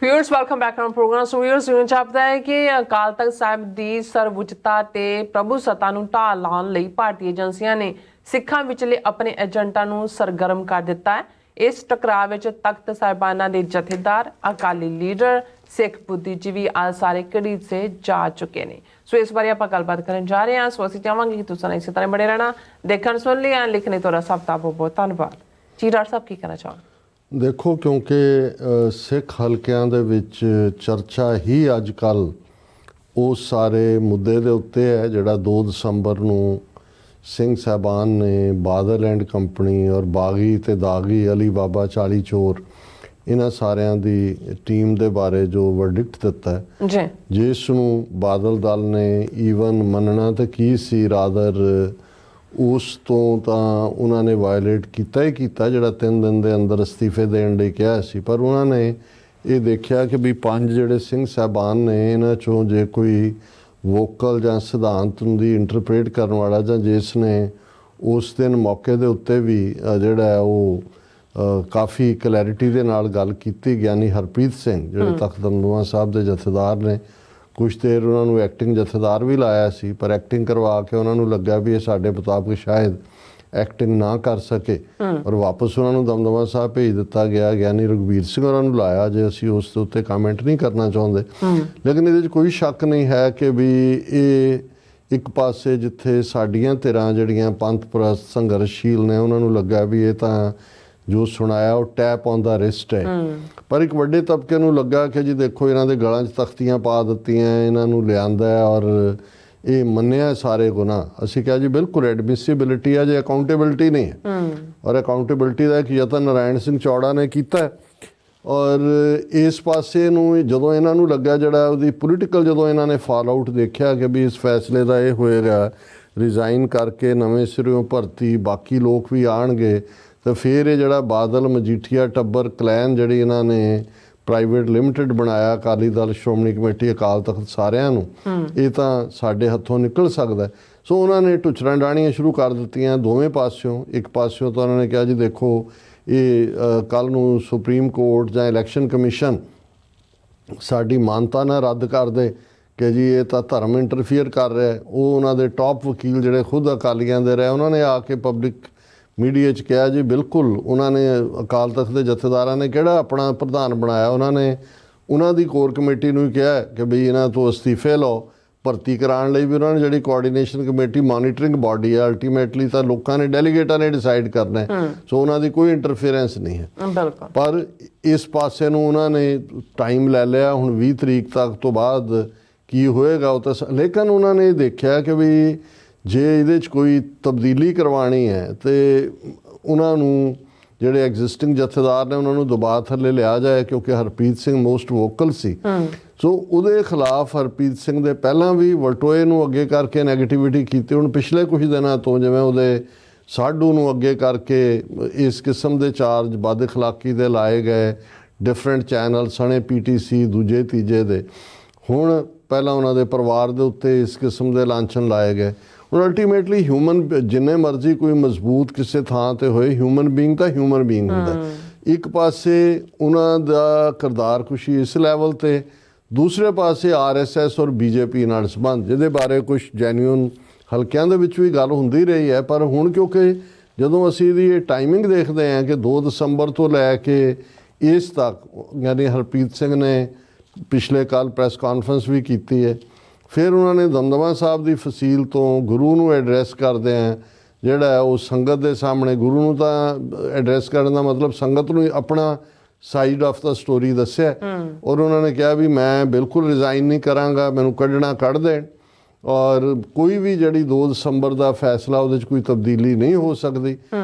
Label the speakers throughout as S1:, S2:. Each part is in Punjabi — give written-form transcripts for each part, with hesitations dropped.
S1: Viewers welcome back to program. So viewers ਜਿਵੇਂ ਜਾਪਦਾ ਹੈ ਕਿ ਅਕਾਲ ਤਖਤ ਸਾਹਿਬ ਦੀ ਸਰਵਉੱਚਤਾ ਤੇ ਪ੍ਰਭੂ ਸੱਤਾ ਨੂੰ ਢਾਹ ਲਾਉਣ ਲਈ ਭਾਰਤੀ ਏਜੰਸੀਆਂ ਨੇ ਸਿੱਖਾਂ ਵਿਚਲੇ ਆਪਣੇ ਏਜੰਟਾਂ ਨੂੰ ਸਰਗਰਮ ਕਰ ਦਿੱਤਾ ਹੈ। ਇਸ ਟਕਰਾਅ ਵਿੱਚ ਤਖਤ ਸਾਹਿਬਾਨਾਂ ਦੇ ਜਥੇਦਾਰ, ਅਕਾਲੀ ਲੀਡਰ, ਸਿੱਖ ਬੁੱਧੀਜੀਵੀ ਸਾਰੇ ਘੜੀਤ ਸੇ ਜਾ ਚੁੱਕੇ ਨੇ। ਸੋ ਇਸ ਬਾਰੇ ਆਪਾਂ ਗੱਲਬਾਤ ਕਰਨ ਜਾ ਰਹੇ ਹਾਂ। ਸੋ ਅਸੀਂ ਚਾਹਾਂਗੇ ਕਿ ਤੁਸੀਂ ਇਸੇ ਤਰ੍ਹਾਂ ਬਣੇ ਰਹਿਣਾ, ਦੇਖਣ ਸੁਣ ਲਈ ਐਂ ਲਿਖਣੇ ਤੁਹਾਡਾ ਸਭ ਦਾ ਬਹੁਤ ਬਹੁਤ ਧੰਨਵਾਦ ਜੀ। ਡਾਕਟਰ ਸਾਹਿਬ ਕੀ ਕਹਿਣਾ ਚਾਹੋਗੇ?
S2: ਦੇਖੋ, ਕਿਉਂਕਿ ਸਿੱਖ ਹਲਕਿਆਂ ਦੇ ਵਿੱਚ ਚਰਚਾ ਹੀ ਅੱਜ ਕੱਲ੍ਹ ਉਸ ਸਾਰੇ ਮੁੱਦੇ ਦੇ ਉੱਤੇ ਹੈ ਜਿਹੜਾ 2 ਦਸੰਬਰ ਨੂੰ ਸਿੰਘ ਸਾਹਿਬਾਨ ਨੇ ਬਾਦਲ ਐਂਡ ਕੰਪਨੀ ਔਰ ਬਾਗੀ ਤੇ ਦਾਗੀ, ਅਲੀ ਬਾਬਾ, 40 ਚੋਰ, ਇਹਨਾਂ ਸਾਰਿਆਂ ਦੀ ਟੀਮ ਦੇ ਬਾਰੇ ਜੋ ਵਰਡਿਕਟ ਦਿੱਤਾ ਹੈ, ਜਿਸ ਨੂੰ ਬਾਦਲ ਦਲ ਨੇ ਈਵਨ ਮੰਨਣਾ ਤਾਂ ਕੀ ਸੀ, ਰਾਦਰ ਉਸ ਤੋਂ ਤਾਂ ਉਹਨਾਂ ਨੇ ਵਾਇਲੇਟ ਕੀਤਾ ਹੀ ਕੀਤਾ, ਜਿਹੜਾ 3 ਦਿਨ ਦੇ ਅੰਦਰ ਅਸਤੀਫੇ ਦੇਣ ਲਈ ਕਿਹਾ ਸੀ। ਪਰ ਉਹਨਾਂ ਨੇ ਇਹ ਦੇਖਿਆ ਕਿ ਵੀ 5 ਜਿਹੜੇ ਸਿੰਘ ਸਾਹਿਬਾਨ ਨੇ ਇਹਨਾਂ 'ਚੋਂ ਜੇ ਕੋਈ ਵੋਕਲ ਜਾਂ ਸਿਧਾਂਤ ਦੀ ਇੰਟਰਪ੍ਰੇਟ ਕਰਨ ਵਾਲਾ ਜਾਂ ਜਿਸ ਨੇ ਉਸ ਦਿਨ ਮੌਕੇ ਦੇ ਉੱਤੇ ਵੀ ਜਿਹੜਾ ਹੈ ਉਹ ਕਾਫੀ ਕਲੈਰਿਟੀ ਦੇ ਨਾਲ ਗੱਲ ਕੀਤੀ, ਗਿਆਨੀ ਹਰਪ੍ਰੀਤ ਸਿੰਘ ਜਿਹੜੇ ਤਖਤ ਦਮਦਮਾ ਸਾਹਿਬ ਦੇ ਜਥੇਦਾਰ ਨੇ, ਕੁਛ ਦੇਰ ਉਹਨਾਂ ਨੂੰ ਐਕਟਿੰਗ ਜਥੇਦਾਰ ਵੀ ਲਾਇਆ ਸੀ, ਪਰ ਐਕਟਿੰਗ ਕਰਵਾ ਕੇ ਉਹਨਾਂ ਨੂੰ ਲੱਗਾ ਵੀ ਇਹ ਸਾਡੇ ਮੁਤਾਬਕ ਸ਼ਾਇਦ ਐਕਟਿੰਗ ਨਾ ਕਰ ਸਕੇ ਔਰ ਵਾਪਸ ਉਹਨਾਂ ਨੂੰ ਦਮਦਮਾ ਸਾਹਿਬ ਭੇਜ ਦਿੱਤਾ ਗਿਆ। ਗਿਆਨੀ ਰਘਬੀਰ ਸਿੰਘ ਉਹਨਾਂ ਨੂੰ ਲਾਇਆ, ਜੇ ਅਸੀਂ ਉਸ ਦੇ ਉੱਤੇ ਕਮੈਂਟ ਨਹੀਂ ਕਰਨਾ ਚਾਹੁੰਦੇ। ਲੇਕਿਨ ਇਹਦੇ 'ਚ ਕੋਈ ਸ਼ੱਕ ਨਹੀਂ ਹੈ ਕਿ ਵੀ ਇਹ ਇੱਕ ਪਾਸੇ ਜਿੱਥੇ ਸਾਡੀਆਂ ਧਿਰਾਂ ਜਿਹੜੀਆਂ ਪੰਥ ਪ੍ਰਸਤ ਸੰਘਰਸ਼ਸ਼ੀਲ ਨੇ ਉਹਨਾਂ ਨੂੰ ਲੱਗਾ ਵੀ ਇਹ ਤਾਂ ਜੋ ਸੁਣਾਇਆ ਉਹ ਟੈਪ ਔਨ ਦਾ ਰਿਸਟ ਹੈ, ਪਰ ਇੱਕ ਵੱਡੇ ਤਬਕੇ ਨੂੰ ਲੱਗਾ ਕਿ ਜੀ ਦੇਖੋ ਇਹਨਾਂ ਦੇ ਗਲਾਂ 'ਚ ਤਖਤੀਆਂ ਪਾ ਦਿੱਤੀਆਂ, ਇਹਨਾਂ ਨੂੰ ਲਿਆਂਦਾ ਔਰ ਇਹ ਮੰਨਿਆ ਸਾਰੇ ਗੁਨਾਹ। ਅਸੀਂ ਕਿਹਾ ਜੀ ਬਿਲਕੁਲ ਐਡਮਿਸਿਬਿਲਿਟੀ ਹੈ, ਜੇ ਅਕਾਊਂਟੇਬਿਲਿਟੀ ਨਹੀਂ ਹੈ। ਔਰ ਅਕਾਊਂਟੇਬਿਲਿਟੀ ਦਾ ਇੱਕ ਯਤਨ ਨਾਰਾਇਣ ਸਿੰਘ ਚੌੜਾ ਨੇ ਕੀਤਾ ਔਰ ਇਸ ਪਾਸੇ ਨੂੰ ਜਦੋਂ ਇਹਨਾਂ ਨੂੰ ਲੱਗਾ ਜਿਹੜਾ ਉਹਦੀ ਪੋਲੀਟੀਕਲ, ਜਦੋਂ ਇਹਨਾਂ ਨੇ ਫਾਲ ਆਊਟ ਦੇਖਿਆ ਕਿ ਵੀ ਇਸ ਫੈਸਲੇ ਦਾ ਇਹ ਹੋਏਗਾ ਰਿਜ਼ਾਈਨ ਕਰਕੇ ਨਵੇਂ ਸਿਰਿਓਂ ਭਰਤੀ, ਬਾਕੀ ਲੋਕ ਵੀ ਆਉਣਗੇ, ਤਾਂ ਫਿਰ ਇਹ ਜਿਹੜਾ ਬਾਦਲ ਮਜੀਠੀਆ ਟੱਬਰ ਕਲੈਨ ਜਿਹੜੀ ਇਹਨਾਂ ਨੇ ਪ੍ਰਾਈਵੇਟ ਲਿਮਟਿਡ ਬਣਾਇਆ, ਅਕਾਲੀ ਦਲ, ਸ਼੍ਰੋਮਣੀ ਕਮੇਟੀ, ਅਕਾਲ ਤਖਤ ਸਾਰਿਆਂ ਨੂੰ, ਇਹ ਤਾਂ ਸਾਡੇ ਹੱਥੋਂ ਨਿਕਲ ਸਕਦਾ। ਸੋ ਉਹਨਾਂ ਨੇ ਟੁਚਰਾਂ ਡਾਣੀਆਂ ਸ਼ੁਰੂ ਕਰ ਦਿੱਤੀਆਂ ਦੋਵੇਂ ਪਾਸਿਓਂ। ਇੱਕ ਪਾਸਿਓਂ ਤਾਂ ਉਹਨਾਂ ਨੇ ਕਿਹਾ ਜੀ ਦੇਖੋ ਇਹ ਕੱਲ੍ਹ ਨੂੰ ਸੁਪਰੀਮ ਕੋਰਟ ਜਾਂ ਇਲੈਕਸ਼ਨ ਕਮਿਸ਼ਨ ਸਾਡੀ ਮਾਨਤਾ ਨਾ ਰੱਦ ਕਰ ਦੇ ਕਿ ਜੀ ਇਹ ਤਾਂ ਧਰਮ ਇੰਟਰਫੀਅਰ ਕਰ ਰਿਹਾ। ਉਹ ਉਹਨਾਂ ਦੇ ਟੌਪ ਵਕੀਲ ਜਿਹੜੇ ਖੁਦ ਅਕਾਲੀਆਂ ਦੇ ਰਹੇ, ਉਹਨਾਂ ਨੇ ਆ ਕੇ ਪਬਲਿਕ ਮੀਡੀਆ 'ਚ ਕਿਹਾ ਜੀ ਬਿਲਕੁਲ ਉਹਨਾਂ ਨੇ ਅਕਾਲ ਤਖਤ ਦੇ ਜਥੇਦਾਰਾਂ ਨੇ ਕਿਹੜਾ ਆਪਣਾ ਪ੍ਰਧਾਨ ਬਣਾਇਆ, ਉਹਨਾਂ ਨੇ ਉਹਨਾਂ ਦੀ ਕੋਰ ਕਮੇਟੀ ਨੂੰ ਕਿਹਾ ਕਿ ਬਈ ਇਹਨਾਂ ਤੋਂ ਅਸਤੀਫੇ ਲਓ। ਭਰਤੀ ਕਰਾਉਣ ਲਈ ਵੀ ਉਹਨਾਂ ਨੇ ਜਿਹੜੀ ਕੋਆਰਡੀਨੇਸ਼ਨ ਕਮੇਟੀ ਮੋਨੀਟਰਿੰਗ ਬਾਡੀ ਹੈ, ਅਲਟੀਮੇਟਲੀ ਤਾਂ ਲੋਕਾਂ ਨੇ, ਡੈਲੀਗੇਟਾਂ ਨੇ ਡਿਸਾਈਡ ਕਰਨਾ ਹੈ, ਸੋ ਉਹਨਾਂ ਦੀ ਕੋਈ ਇੰਟਰਫੇਰੈਂਸ ਨਹੀਂ ਹੈ। ਪਰ ਇਸ ਪਾਸੇ ਨੂੰ ਉਹਨਾਂ ਨੇ ਟਾਈਮ ਲੈ ਲਿਆ, ਹੁਣ 20 ਤਰੀਕ ਤੱਕ ਤੋਂ ਬਾਅਦ ਕੀ ਹੋਏਗਾ ਉਹ ਤਾਂ। ਲੇਕਿਨ ਉਹਨਾਂ ਨੇ ਦੇਖਿਆ ਕਿ ਵੀ ਜੇ ਇਹਦੇ 'ਚ ਕੋਈ ਤਬਦੀਲੀ ਕਰਵਾਉਣੀ ਹੈ ਤੇ ਉਹਨਾਂ ਨੂੰ ਜਿਹੜੇ ਐਗਜ਼ਿਸਟਿੰਗ ਜਥੇਦਾਰ ਨੇ ਉਹਨਾਂ ਨੂੰ ਦਬਾਅ ਥੱਲੇ ਲਿਆ ਜਾਏ, ਕਿਉਂਕਿ ਹਰਪ੍ਰੀਤ ਸਿੰਘ ਮੋਸਟ ਵੋਕਲ ਸੀ। ਸੋ ਉਹਦੇ ਖਿਲਾਫ ਹਰਪ੍ਰੀਤ ਸਿੰਘ ਦੇ ਪਹਿਲਾਂ ਵੀ ਵਲਟੋਏ ਨੂੰ ਅੱਗੇ ਕਰਕੇ ਨੈਗੇਟਿਵਿਟੀ ਕੀਤੀ, ਹੁਣ ਪਿਛਲੇ ਕੁਝ ਦਿਨਾਂ ਤੋਂ ਜਿਵੇਂ ਉਹਦੇ ਸਾਡੂ ਨੂੰ ਅੱਗੇ ਕਰਕੇ ਇਸ ਕਿਸਮ ਦੇ ਚਾਰਜ ਬਦ ਅਖਲਾਕੀ ਦੇ ਲਾਏ ਗਏ, ਡਿਫਰੈਂਟ ਚੈਨਲ ਸਣੇ, PTC ਦੂਜੇ ਤੀਜੇ ਦੇ। ਹੁਣ ਪਹਿਲਾਂ ਉਹਨਾਂ ਦੇ ਪਰਿਵਾਰ ਦੇ ਉੱਤੇ ਇਸ ਕਿਸਮ ਦੇ ਲਾਂਛਨ ਲਾਏ ਗਏ। ਹੁਣ ਅਲਟੀਮੇਟਲੀ ਹਿਊਮਨ ਜਿੰਨੇ ਮਰਜ਼ੀ ਕੋਈ ਮਜ਼ਬੂਤ ਕਿਸੇ ਥਾਂ 'ਤੇ ਹੋਏ, ਹਿਊਮਨ ਬੀਇੰਗ ਤਾਂ ਹਿਊਮਨ ਬੀਇੰਗ ਹੁੰਦਾ। ਇੱਕ ਪਾਸੇ ਉਹਨਾਂ ਦਾ ਕਿਰਦਾਰ ਕੁਸ਼ੀ ਇਸ ਲੈਵਲ 'ਤੇ, ਦੂਸਰੇ ਪਾਸੇ RSS ਔਰ BJP ਨਾਲ ਸੰਬੰਧ, ਜਿਹਦੇ ਬਾਰੇ ਕੁਛ ਜੈਨੂਅਨ ਹਲਕਿਆਂ ਦੇ ਵਿੱਚ ਵੀ ਗੱਲ ਹੁੰਦੀ ਰਹੀ ਹੈ। ਪਰ ਹੁਣ ਕਿਉਂਕਿ ਜਦੋਂ ਅਸੀਂ ਇਹਦੀ ਇਹ ਟਾਈਮਿੰਗ ਦੇਖਦੇ ਹਾਂ ਕਿ 2 ਦਸੰਬਰ ਤੋਂ ਲੈ ਕੇ ਇਸ ਤੱਕ, ਯਾਨੀ ਹਰਪ੍ਰੀਤ ਸਿੰਘ ਨੇ ਪਿਛਲੇ ਕੱਲ੍ਹ ਪ੍ਰੈਸ ਕਾਨਫਰੰਸ ਵੀ ਕੀਤੀ ਹੈ, ਫਿਰ ਉਹਨਾਂ ਨੇ ਦਮਦਮਾ ਸਾਹਿਬ ਦੀ ਫਸੀਲ ਤੋਂ ਗੁਰੂ ਨੂੰ ਐਡਰੈਸ ਕਰਦੇ ਆ, ਜਿਹੜਾ ਉਹ ਸੰਗਤ ਦੇ ਸਾਹਮਣੇ, ਗੁਰੂ ਨੂੰ ਤਾਂ ਐਡਰੈਸ ਕਰਨ ਦਾ ਮਤਲਬ ਸੰਗਤ ਨੂੰ ਆਪਣਾ ਸਾਈਡ ਆਫ ਦਾ ਸਟੋਰੀ ਦੱਸਿਆ ਔਰ ਉਹਨਾਂ ਨੇ ਕਿਹਾ ਵੀ ਮੈਂ ਬਿਲਕੁਲ ਰਿਜ਼ਾਈਨ ਨਹੀਂ ਕਰਾਂਗਾ, ਮੈਨੂੰ ਕੱਢਣਾ ਕੱਢ ਦੇਣ ਔਰ ਕੋਈ ਵੀ ਜਿਹੜੀ 2 ਦਸੰਬਰ ਦਾ ਫੈਸਲਾ ਉਹਦੇ 'ਚ ਕੋਈ ਤਬਦੀਲੀ ਨਹੀਂ ਹੋ ਸਕਦੀ।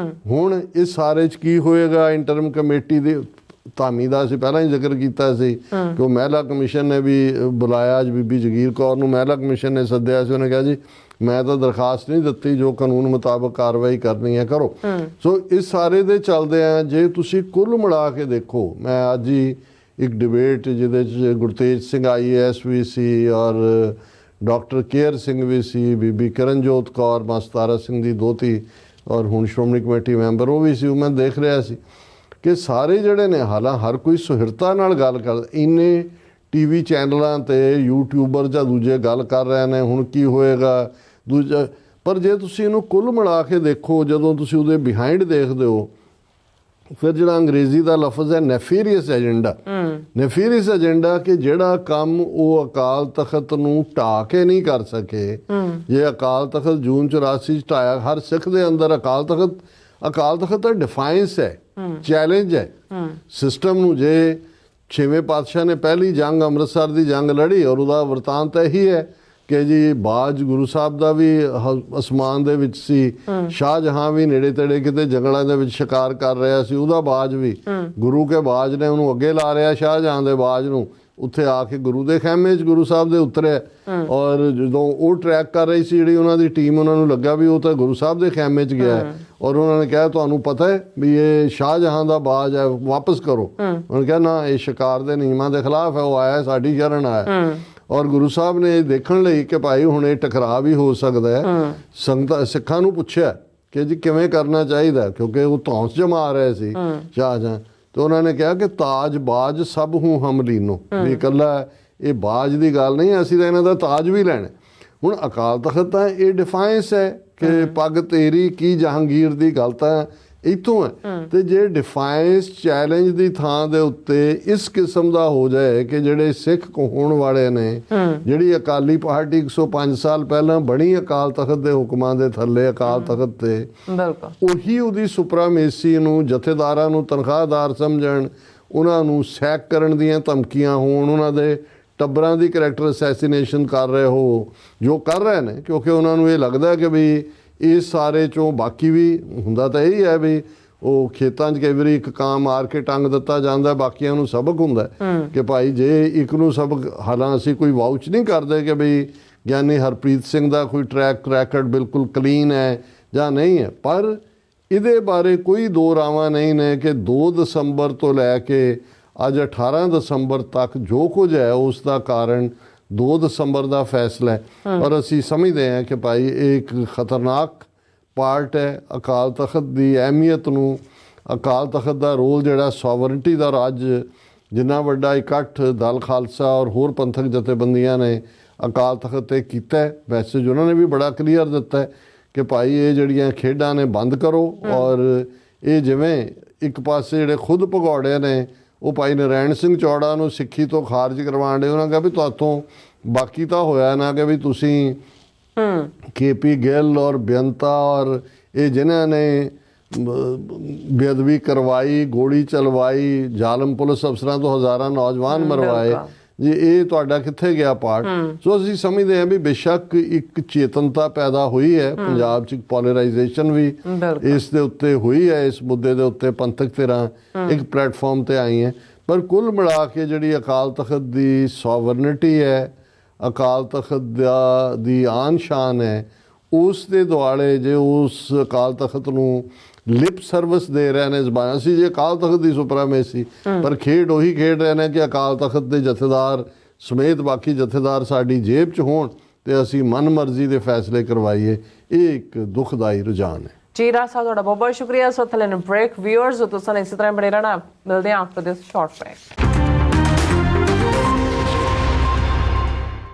S2: ਹੁਣ ਇਸ ਸਾਰੇ 'ਚ ਕੀ ਹੋਏਗਾ? ਇੰਟਰਮ ਕਮੇਟੀ ਦੇ ਧਾਮੀ ਦਾ ਅਸੀਂ ਪਹਿਲਾਂ ਹੀ ਜ਼ਿਕਰ ਕੀਤਾ ਸੀ ਕਿ ਉਹ ਮਹਿਲਾ ਕਮਿਸ਼ਨ ਨੇ ਵੀ ਬੁਲਾਇਆ, ਅੱਜ ਬੀਬੀ ਜਗੀਰ ਕੌਰ ਨੂੰ ਮਹਿਲਾ ਕਮਿਸ਼ਨ ਨੇ ਸੱਦਿਆ ਸੀ। ਉਹਨੇ ਕਿਹਾ ਜੀ ਮੈਂ ਤਾਂ ਦਰਖਾਸਤ ਨਹੀਂ ਦਿੱਤੀ, ਜੋ ਕਾਨੂੰਨ ਮੁਤਾਬਕ ਕਾਰਵਾਈ ਕਰਨੀ ਹੈ ਕਰੋ। ਸੋ ਇਸ ਸਾਰੇ ਦੇ ਚੱਲਦੇ ਆ, ਜੇ ਤੁਸੀਂ ਕੁੱਲ ਮਿਲਾ ਕੇ ਦੇਖੋ, ਮੈਂ ਅੱਜ ਹੀ ਇੱਕ ਡਿਬੇਟ ਜਿਹਦੇ 'ਚ ਗੁਰਤੇਜ ਸਿੰਘ IAS ਵੀ ਸੀ ਔਰ ਡਾਕਟਰ ਕੇਅਰ ਸਿੰਘ ਵੀ ਸੀ, ਬੀਬੀ ਕਰਨਜੋਤ ਕੌਰ ਮਾਸਤਾਰਾ ਸਿੰਘ ਦੀ ਦੋਤੀ ਔਰ ਹੁਣ ਸ਼੍ਰੋਮਣੀ ਕਮੇਟੀ ਮੈਂਬਰ ਉਹ ਵੀ ਸੀ, ਉਹ ਮੈਂ ਦੇਖ ਰਿਹਾ ਸੀ। ਕਿ ਸਾਰੇ ਜਿਹੜੇ ਨੇ ਹਾਲਾਂ ਹਰ ਕੋਈ ਸੁਹਿਰਤਾ ਨਾਲ ਗੱਲ ਕਰਦਾ, ਇੰਨੇ ਟੀਵੀ ਚੈਨਲਾਂ ਤੇ ਯੂਟਿਊਬਰ ਜਾਂ ਦੂਜੇ ਗੱਲ ਕਰ ਰਹੇ ਨੇ ਹੁਣ ਕੀ ਹੋਏਗਾ ਦੂਜਾ, ਪਰ ਜੇ ਤੁਸੀਂ ਇਹਨੂੰ ਕੁੱਲ ਮਿਲਾ ਕੇ ਦੇਖੋ, ਜਦੋਂ ਤੁਸੀਂ ਉਹਦੇ ਬਿਹਾਈਂਡ ਦੇਖਦੇ ਹੋ, ਫਿਰ ਜਿਹੜਾ ਅੰਗਰੇਜ਼ੀ ਦਾ ਲਫ਼ਜ਼ ਹੈ ਨੈਫੀਰੀਅਸ ਏਜੰਡਾ, ਨੈਫੀਰੀਅਸ ਏਜੰਡਾ ਕਿ ਜਿਹੜਾ ਕੰਮ ਉਹ ਅਕਾਲ ਤਖਤ ਨੂੰ ਢਾਹ ਕੇ ਨਹੀਂ ਕਰ ਸਕੇ, ਜੇ ਅਕਾਲ ਤਖਤ ਜੂਨ 84 ਚ ਢਾਇਆ, ਹਰ ਸਿੱਖ ਦੇ ਅੰਦਰ ਅਕਾਲ ਤਖਤ ਦਾ ਡਿਫਾਈਨਸ ਹੈ, ਚੈਲੰਜ ਹੈ ਸਿਸਟਮ ਨੂੰ। ਜੇ ਛੇਵੇਂ ਪਾਤਸ਼ਾਹ ਨੇ ਪਹਿਲੀ ਜੰਗ ਅੰਮ੍ਰਿਤਸਰ ਦੀ ਜੰਗ ਲੜੀ ਔਰ ਉਹਦਾ ਵਰਤਾਂਤ ਇਹੀ ਹੈ ਕਿ ਜੀ ਬਾਜ ਗੁਰੂ ਸਾਹਿਬ ਦਾ ਵੀ ਅਸਮਾਨ ਦੇ ਵਿੱਚ ਸੀ, ਸ਼ਾਹਜਹਾਂ ਵੀ ਨੇੜੇ ਤੇੜੇ ਕਿਤੇ ਜੰਗਲਾਂ ਦੇ ਵਿੱਚ ਸ਼ਿਕਾਰ ਕਰ ਰਿਹਾ ਸੀ, ਉਹਦਾ ਬਾਜ ਵੀ ਗੁਰੂ ਕੇ ਬਾਜ ਨੇ ਉਹਨੂੰ ਅੱਗੇ ਲਾ ਰਿਹਾ ਸ਼ਾਹਜਹਾਂ ਦੇ ਬਾਜ ਨੂੰ, ਉੱਥੇ ਆ ਕੇ ਗੁਰੂ ਦੇ ਖੈਮੇ 'ਚ ਗੁਰੂ ਸਾਹਿਬ ਦੇ ਉਤਰਿਆ। ਔਰ ਜਦੋਂ ਉਹ ਟਰੈਕ ਕਰ ਰਹੀ ਸੀ ਜਿਹੜੀ ਉਹਨਾਂ ਦੀ ਟੀਮ, ਉਹਨਾਂ ਨੂੰ ਲੱਗਾ ਵੀ ਉਹ ਤਾਂ ਗੁਰੂ ਸਾਹਿਬ ਦੇ ਖੈਮੇ 'ਚ ਗਿਆ ਹੈ, ਔਰ ਉਹਨਾਂ ਨੇ ਕਿਹਾ ਤੁਹਾਨੂੰ ਪਤਾ ਹੈ ਵੀ ਇਹ ਸ਼ਾਹਜਹਾਂ ਦਾ ਬਾਜ ਹੈ, ਵਾਪਸ ਕਰੋ। ਉਹਨਾਂ ਨੇ ਕਿਹਾ ਨਾ, ਇਹ ਸ਼ਿਕਾਰ ਦੇ ਨਿਯਮਾਂ ਦੇ ਖਿਲਾਫ ਹੈ, ਉਹ ਆਇਆ ਸਾਡੀ ਸ਼ਰਨ ਆਇਆ। ਔਰ ਗੁਰੂ ਸਾਹਿਬ ਨੇ ਇਹ ਦੇਖਣ ਲਈ ਕਿ ਭਾਈ ਹੁਣ ਇਹ ਟਕਰਾਅ ਵੀ ਹੋ ਸਕਦਾ ਹੈ, ਸਿੱਖਾਂ ਨੂੰ ਪੁੱਛਿਆ ਕਿ ਜੀ ਕਿਵੇਂ ਕਰਨਾ ਚਾਹੀਦਾ, ਕਿਉਂਕਿ ਉਹ ਧੌਂਸ ਜਮਾ ਰਹੇ ਸੀ ਸ਼ਾਹਜਹਾਂ। ਤੇ ਉਹਨਾਂ ਨੇ ਕਿਹਾ ਕਿ ਤਾਜ ਬਾਜ ਸਭ ਹੂੰ ਹਮ ਲੀਨੋ, ਵੀ ਇਕੱਲਾ ਇਹ ਬਾਜ ਦੀ ਗੱਲ ਨਹੀਂ, ਅਸੀਂ ਤਾਂ ਇਹਨਾਂ ਦਾ ਤਾਜ ਵੀ ਲੈਣਾ। ਹੁਣ ਅਕਾਲ ਤਖਤ ਤਾਂ ਇਹ ਡਿਫਾਈਨਸ ਹੈ ਕਿ ਪੱਗ ਤੇਰੀ ਕੀ ਜਹਾਂਗੀਰ ਦੀ ਗੱਲ ਤਾਂ ਇੱਥੋਂ ਹੈ। ਤੇ ਜੇ ਡਿਫਾਈਨਸ ਚੈਲੰਜ ਦੀ ਥਾਂ ਦੇ ਉੱਤੇ ਇਸ ਕਿਸਮ ਦਾ ਹੋ ਜਾਏ ਕਿ ਜਿਹੜੇ ਸਿੱਖ ਹੋਣ ਵਾਲੇ ਨੇ, ਜਿਹੜੀ ਅਕਾਲੀ ਪਾਰਟੀ 105 ਸਾਲ ਪਹਿਲਾਂ ਬਣੀ ਅਕਾਲ ਤਖਤ ਦੇ ਹੁਕਮਾਂ ਦੇ ਥੱਲੇ ਅਕਾਲ ਤਖਤ ਤੇ, ਉਹੀ ਉਹਦੀ ਸੁਪਰਾਮੇਸੀ ਨੂੰ, ਜਥੇਦਾਰਾਂ ਨੂੰ ਤਨਖਾਹਦਾਰ ਸਮਝਣ, ਉਹਨਾਂ ਨੂੰ ਸੈਕ ਕਰਨ ਦੀਆਂ ਧਮਕੀਆਂ ਹੋਣ, ਉਹਨਾਂ ਦੇ ਟੱਬਰਾਂ ਦੀ ਕਰੈਕਟਰ ਅਸੈਸੀਨੇਸ਼ਨ ਕਰ ਰਹੇ ਹੋ ਜੋ ਕਰ ਰਹੇ ਨੇ, ਕਿਉਂਕਿ ਉਹਨਾਂ ਨੂੰ ਇਹ ਲੱਗਦਾ ਕਿ ਵੀ ਇਸ ਸਾਰੇ ਚੋਂ ਬਾਕੀ ਵੀ ਹੁੰਦਾ ਤਾਂ ਇਹੀ ਹੈ ਵੀ ਉਹ ਖੇਤਾਂ 'ਚ ਕਈ ਵਾਰੀ ਇੱਕ ਕਾਂ ਮਾਰ ਕੇ ਟੰਗ ਦਿੱਤਾ ਜਾਂਦਾ, ਬਾਕੀਆਂ ਨੂੰ ਸਬਕ ਹੁੰਦਾ ਕਿ ਭਾਈ ਜੇ ਇੱਕ ਨੂੰ ਸਬਕ, ਹਾਲਾਂ ਅਸੀਂ ਕੋਈ ਵਾਊਚ ਨਹੀਂ ਕਰਦੇ ਕਿ ਬਈ ਗਿਆਨੀ ਹਰਪ੍ਰੀਤ ਸਿੰਘ ਦਾ ਕੋਈ ਟਰੈਕ ਰੈਕਡ ਬਿਲਕੁਲ ਕਲੀਨ ਹੈ ਜਾਂ ਨਹੀਂ ਹੈ, ਪਰ ਇਹਦੇ ਬਾਰੇ ਕੋਈ ਦੋ ਰਾਵਾਂ ਨਹੀਂ ਨੇ ਕਿ 2 ਦਸੰਬਰ ਤੋਂ ਲੈ ਕੇ ਅੱਜ 18 ਦਸੰਬਰ ਤੱਕ ਜੋ ਕੁਝ ਹੈ ਉਸ ਦਾ ਕਾਰਨ 2 ਦਸੰਬਰ ਦਾ ਫੈਸਲਾ ਹੈ। ਔਰ ਅਸੀਂ ਸਮਝਦੇ ਹਾਂ ਕਿ ਭਾਈ ਇਹ ਇੱਕ ਖਤਰਨਾਕ ਪਾਰਟ ਹੈ ਅਕਾਲ ਤਖਤ ਦੀ ਅਹਿਮੀਅਤ ਨੂੰ, ਅਕਾਲ ਤਖਤ ਦਾ ਰੋਲ ਜਿਹੜਾ ਸੋਵਰਨਟੀ ਦਾ ਰਾਜ, ਜਿੰਨਾ ਵੱਡਾ ਇਕੱਠ ਦਲ ਖਾਲਸਾ ਔਰ ਹੋਰ ਪੰਥਕ ਜਥੇਬੰਦੀਆਂ ਨੇ ਅਕਾਲ ਤਖਤ 'ਤੇ ਕੀਤਾ ਹੈ, ਮੈਸੇਜ ਉਹਨਾਂ ਨੇ ਵੀ ਬੜਾ ਕਲੀਅਰ ਦਿੱਤਾ ਹੈ ਕਿ ਭਾਈ ਇਹ ਜਿਹੜੀਆਂ ਖੇਡਾਂ ਨੇ ਬੰਦ ਕਰੋ। ਔਰ ਇਹ ਜਿਵੇਂ ਇੱਕ ਪਾਸੇ ਜਿਹੜੇ ਖੁਦ ਭਗੌੜੇ ਨੇ ਉਹ ਭਾਈ ਨਰੈਣ ਸਿੰਘ ਚੌੜਾ ਨੂੰ ਸਿੱਖੀ ਤੋਂ ਖਾਰਜ ਕਰਵਾਉਣ ਦੇ, ਉਹਨਾਂ ਕਿਹਾ ਵੀ ਤੁਹਾਤੋਂ ਬਾਕੀ ਤਾਂ ਹੋਇਆ ਨਾ ਕਿ ਵੀ ਤੁਸੀਂ KP ਗਿੱਲ ਔਰ ਬੇਅੰਤਾ ਔਰ ਇਹ ਜਿਨ੍ਹਾਂ ਨੇ ਬੇਅਦਬੀ ਕਰਵਾਈ, ਗੋਲੀ ਚਲਵਾਈ, ਜ਼ਾਲਮ ਪੁਲਿਸ ਅਫਸਰਾਂ ਤੋਂ ਹਜ਼ਾਰਾਂ ਨੌਜਵਾਨ ਮਰਵਾਏ, ਜੀ ਇਹ ਤੁਹਾਡਾ ਕਿੱਥੇ ਗਿਆ ਪਾਰਟ। ਸੋ ਅਸੀਂ ਸਮਝਦੇ ਹਾਂ ਵੀ ਬੇਸ਼ੱਕ ਇੱਕ ਚੇਤਨਤਾ ਪੈਦਾ ਹੋਈ ਹੈ ਪੰਜਾਬ 'ਚ, ਪੋਲਰਾਈਜੇਸ਼ਨ ਵੀ ਇਸ ਦੇ ਉੱਤੇ ਹੋਈ ਹੈ, ਇਸ ਮੁੱਦੇ ਦੇ ਉੱਤੇ ਪੰਥਕ ਧਿਰਾਂ ਇੱਕ ਪਲੇਟਫਾਰਮ ਤੇ ਆਈ ਹੈ, ਪਰ ਕੁੱਲ ਮਿਲਾ ਕੇ ਜਿਹੜੀ ਅਕਾਲ ਤਖਤ ਦੀ ਸੋਵਰਨਿਟੀ ਹੈ, ਅਕਾਲ ਤਖਤ ਦੀ ਆਨ ਸ਼ਾਨ ਹੈ, ਉਸ ਦੇ ਦੁਆਲੇ ਜੇ ਉਸ ਅਕਾਲ ਤਖਤ ਨੂੰ ਲਿਪ ਸਰਵਿਸ ਦੇ ਰਹੇ ਨੇ ਜ਼ਬਾਨ, ਅਸੀਂ ਜੇ ਅਕਾਲ ਤਖਤ ਦੀ ਸੁਪਰਾਮੇਸੀ, ਪਰ ਖੇਡ ਉਹੀ ਖੇਡ ਰਹੇ ਨੇ ਕਿ ਅਕਾਲ ਤਖਤ ਦੇ ਜਥੇਦਾਰ ਸਮੇਤ ਬਾਕੀ ਜਥੇਦਾਰ ਸਾਡੀ ਜੇਬ 'ਚ ਹੋਣ ਤੇ ਅਸੀਂ ਮਨ ਮਰਜ਼ੀ ਦੇ ਫੈਸਲੇ ਕਰਵਾਈਏ। ਇਹ ਇੱਕ ਦੁਖਦਾਈ ਰੁਝਾਨ ਹੈ।
S1: ਜੀ ਰਾਜ ਸਾਹਿਬ ਤੁਹਾਡਾ ਬਹੁਤ ਬਹੁਤ ਸ਼ੁਕਰੀਆ। ਸੋ ਥਲੇ ਬ੍ਰੇਕ ਵਿਊਅਰਸ, ਤੁਸੀਂ ਇਸੇ ਤਰ੍ਹਾਂ ਬਣੇ ਰਹਿਣਾ, ਮਿਲਦੇ ਹਾਂ ਆਫਟਰ ਦਿਸ ਸ਼ਾਰਟ ਬ੍ਰੇਕ।